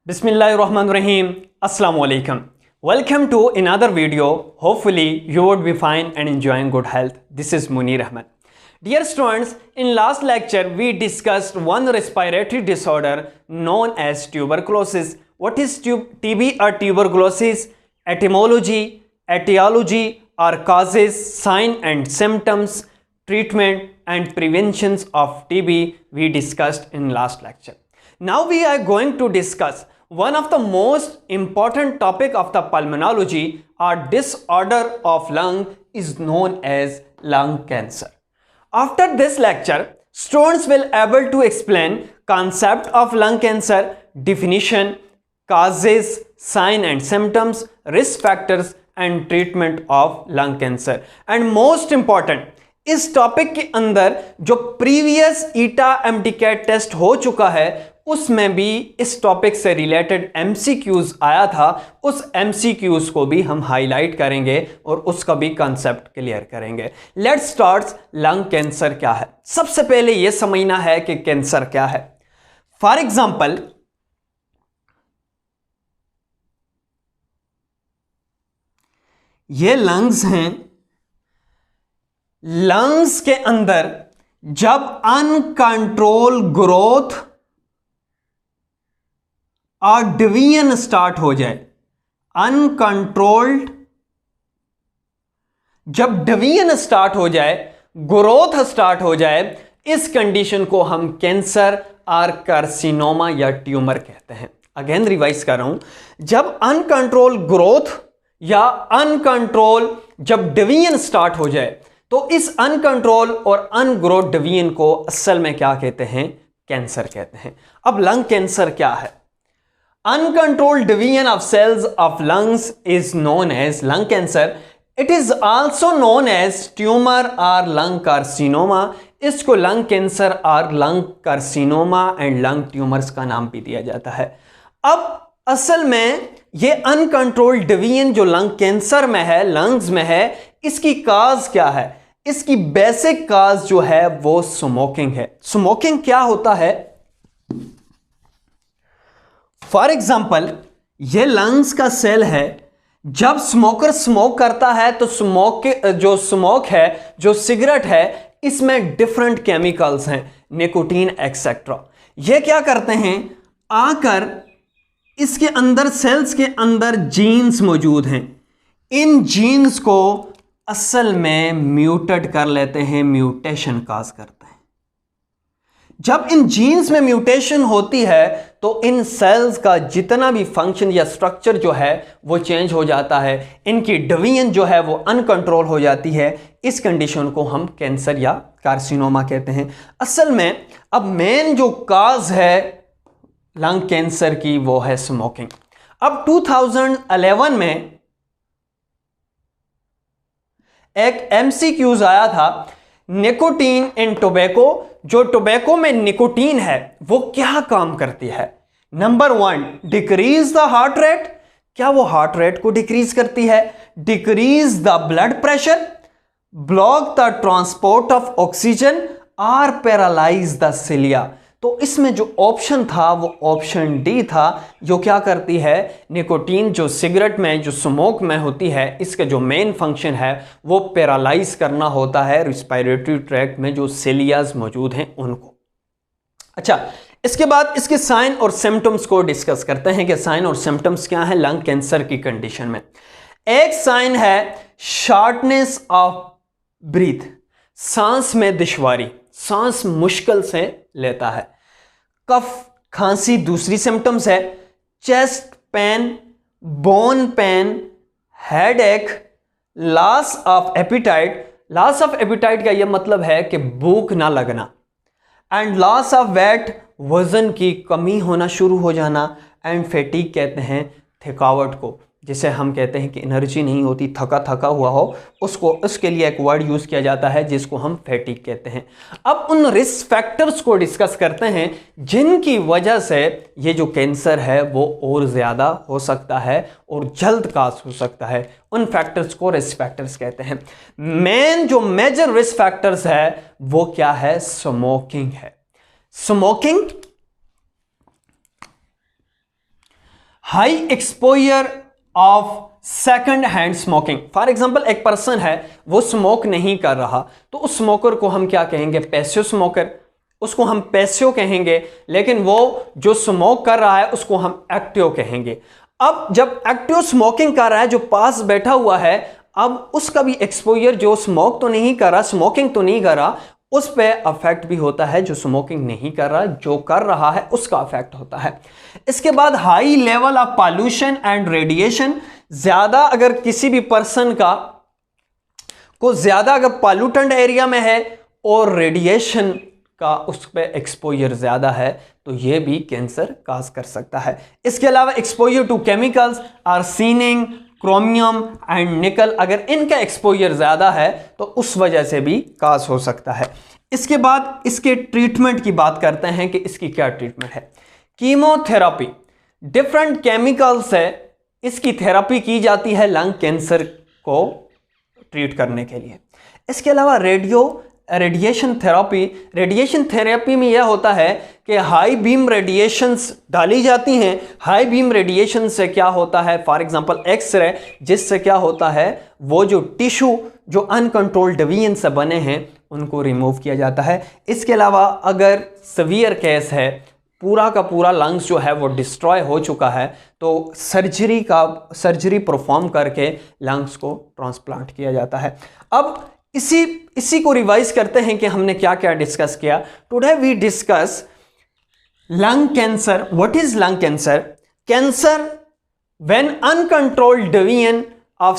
Bismillahirrahmanirrahim. Assalamu alaikum. Welcome to another video. Hopefully you would be fine and enjoying good health. This is Munir Ahmed. Dear students, in last lecture we discussed one respiratory disorder known as tuberculosis. What is TB or tuberculosis? Etymology, etiology or causes, sign and symptoms, treatment and preventions of TB we discussed in last lecture. Now we are going to discuss one of the most important topic of the pulmonology or disorder of lung is known as lung cancer. After this lecture, students will able to explain concept of lung cancer, definition, causes, sign and symptoms, risk factors and treatment of lung cancer. And most important, इस topic के अंदर जो previous ईटा MDCAT test हो चुका है उसमें भी इस टॉपिक से रिलेटेड एमसीक्यूज आया था। उस एमसीक्यूज को भी हम हाईलाइट करेंगे और उसका भी कॉन्सेप्ट क्लियर करेंगे। Let's start. लंग कैंसर क्या है? सबसे पहले यह समझना है कि कैंसर क्या है। फॉर एग्जांपल, ये लंग्स हैं। लंग्स के अंदर जब अनकंट्रोल ग्रोथ और डिवीजन स्टार्ट हो जाए, अनकंट्रोल्ड जब डिवीजन स्टार्ट हो जाए, ग्रोथ स्टार्ट हो जाए, इस कंडीशन को हम कैंसर और कार्सिनोमा या ट्यूमर कहते हैं। अगेन रिवाइज कर रहा हूं, जब अनकंट्रोल ग्रोथ या अनकंट्रोल जब डिवीजन स्टार्ट हो जाए तो इस अनकंट्रोल और अनग्रोथ डिवीजन को असल में क्या कहते हैं? कैंसर कहते हैं। अब लंग कैंसर क्या है? Uncontrolled division of cells of lungs is known as lung cancer. It is also known as tumor or lung carcinoma. इसको लंग कैंसर और lung carcinoma and lung tumours का नाम भी दिया जाता है। अब असल में ये अनकंट्रोल्ड डिवीजन जो लंग कैंसर में है, लंग्स में है, इसकी काज क्या है? इसकी बेसिक काज जो है वो स्मोकिंग है। स्मोकिंग क्या होता है? फॉर एग्जाम्पल, ये लंग्स का सेल है। जब स्मोकर स्मोक करता है तो स्मोक है, जो सिगरेट है, इसमें डिफरेंट केमिकल्स हैं, निकोटीन एक्सेट्रा। ये क्या करते हैं? आकर इसके अंदर, सेल्स के अंदर जीन्स मौजूद हैं। इन जीन्स को असल में म्यूटेट कर लेते हैं, म्यूटेशन काज करते हैं। जब इन जीन्स में म्यूटेशन होती है तो इन सेल्स का जितना भी फंक्शन या स्ट्रक्चर जो है वो चेंज हो जाता है। इनकी डिवीजन जो है वो अनकंट्रोल हो जाती है। इस कंडीशन को हम कैंसर या कार्सिनोमा कहते हैं। असल में अब मेन जो काज है लंग कैंसर की वो है स्मोकिंग। अब 2011 में एक एमसीक्यूज आया था, निकोटीन इन टोबैको। जो टोबैको में निकोटीन है वो क्या काम करती है? Number 1, decrease the heart rate. क्या वो हार्ट रेट को डिक्रीज करती है? Decrease the blood pressure, block the transport of oxygen और पैरालाइज द सिलिया। तो इसमें जो ऑप्शन था वो ऑप्शन डी था, जो क्या करती है? निकोटीन जो सिगरेट में, जो स्मोक में होती है, इसका जो मेन फंक्शन है वो पैरालाइज करना होता है रिस्पायरेटरी ट्रैक्ट में जो सिलियाज मौजूद हैं उनको। अच्छा, इसके बाद इसके साइन और सिम्टम्स को डिस्कस करते हैं कि साइन और सिम्टम्स क्या है लंग कैंसर की कंडीशन में। एक साइन है शॉर्टनेस ऑफ ब्रीथ, सांस में दुश्वारी, सांस मुश्किल से लेता है। कफ, खांसी दूसरी सिम्टम्स है। Chest pain, bone pen, headache, loss of appetite. Loss of appetite का यह मतलब है कि भूख ना लगना। एंड लॉस ऑफ वेट, वजन की कमी होना शुरू हो जाना। एंड फैटीग कहते हैं थकावट को, जिसे हम कहते हैं कि एनर्जी नहीं होती, थका थका हुआ हो, उसके लिए एक वर्ड यूज किया जाता है जिसको हम फैटीग कहते हैं। अब उन रिस्क फैक्टर्स को डिस्कस करते हैं जिनकी वजह से ये जो कैंसर है वो और ज़्यादा हो सकता है और जल्द काज हो सकता है। उन फैक्टर्स को रिस्क फैक्टर्स कहते हैं। मेन जो मेजर रिस्क फैक्टर्स है वो क्या है? स्मोकिंग है। Smoking high exposure of second hand smoking. For example एक पर्सन है, वो स्मोक नहीं कर रहा, तो उस स्मोकर को हम क्या कहेंगे? पैसिव स्मोकर, उसको हम पैसिव कहेंगे। लेकिन वो जो स्मोक कर रहा है उसको हम एक्टिव कहेंगे। अब जब एक्टिव स्मोकिंग कर रहा है, जो पास बैठा हुआ है, अब उसका भी एक्सपोजर, जो स्मोक तो नहीं कर रहा, स्मोकिंग तो नहीं कर रहा, उस पे अफेक्ट भी होता है। जो स्मोकिंग नहीं कर रहा, जो कर रहा है, उसका अफेक्ट होता है। इसके बाद high level of pollution and radiation. ज्यादा अगर किसी भी पर्सन को ज्यादा अगर पॉल्यूटेंट एरिया में है और रेडिएशन का उस पर एक्सपोजर ज्यादा है, तो यह भी कैंसर काज कर सकता है। इसके अलावा exposure to chemicals, arsenic, chromium and nickel, अगर इनका एक्सपोजर ज्यादा है तो उस वजह से भी काज हो सकता है। इसके बाद इसके ट्रीटमेंट की बात करते हैं कि इसकी क्या ट्रीटमेंट है। कीमोथेरेपी, डिफरेंट केमिकल से इसकी थेरेपी की जाती है लंग कैंसर को ट्रीट करने के लिए। इसके अलावा रेडिएशन थेरेपी में यह होता है कि हाई बीम रेडिएशंस डाली जाती हैं। हाई बीम रेडिएशन से क्या होता है? फॉर एग्जांपल एक्सरे, जिससे क्या होता है, वो जो टिश्यू जो अनकंट्रोल्ड डिवीजन से बने हैं उनको रिमूव किया जाता है। इसके अलावा अगर सीवियर केस है, पूरा का पूरा लंग्स जो है वो डिस्ट्रॉय हो चुका है, तो सर्जरी परफॉर्म करके लंग्स को ट्रांसप्लांट किया जाता है। अब इसी को रिवाइज करते हैं कि हमने क्या क्या डिस्कस किया। Today we discuss lung cancer. What is lung cancer? Cancer when uncontrolled division of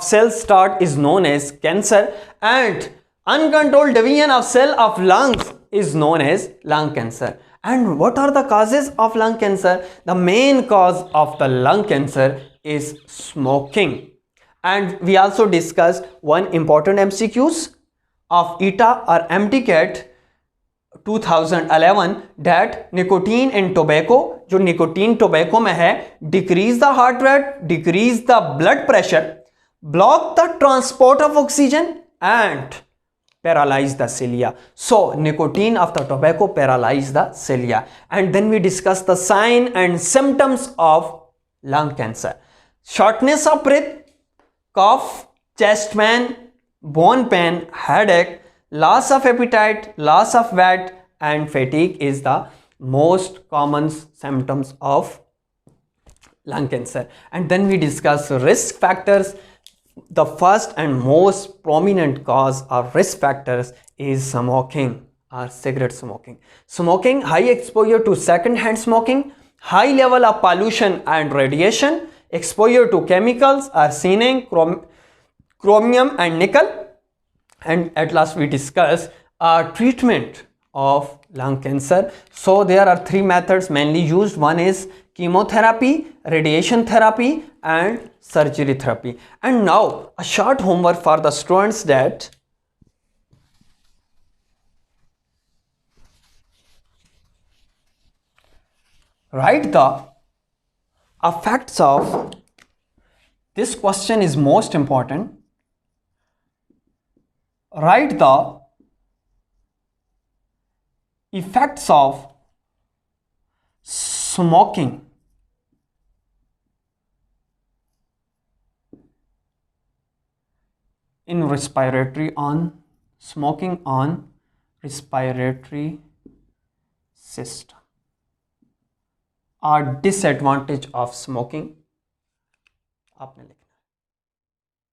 cells start is known as cancer, and uncontrolled division of cell of lungs is known as lung cancer. And what are the causes of lung cancer? The main cause of the lung cancer is smoking. And we also discussed one important MCQs of ETA or MTCAT 2011, that nicotine in tobacco, जो nicotine tobacco में है, decrease the heart rate, decrease the blood pressure, block the transport of oxygen and paralyze the cilia. So nicotine of the tobacco paralyze the cilia. And then we discuss the sign and symptoms of lung cancer. Shortness of breath, cough, chest pain, bone pain, headache, loss of appetite, loss of weight and fatigue is the most common symptoms of lung cancer. And then we discuss risk factors. The first and most prominent cause of risk factors is smoking or cigarette smoking. Smoking, high exposure to second-hand smoking, high level of pollution and radiation, exposure to chemicals, arsenic, chromium and nickel. And at last we discuss treatment of lung cancer. So there are three methods mainly used. One is chemotherapy, radiation therapy and surgery therapy. And now a short homework for the students, that write the effects of, this question is most important, write the effects of smoking in respiratory on smoking on respiratory system, or disadvantage of smoking आपने लिखना।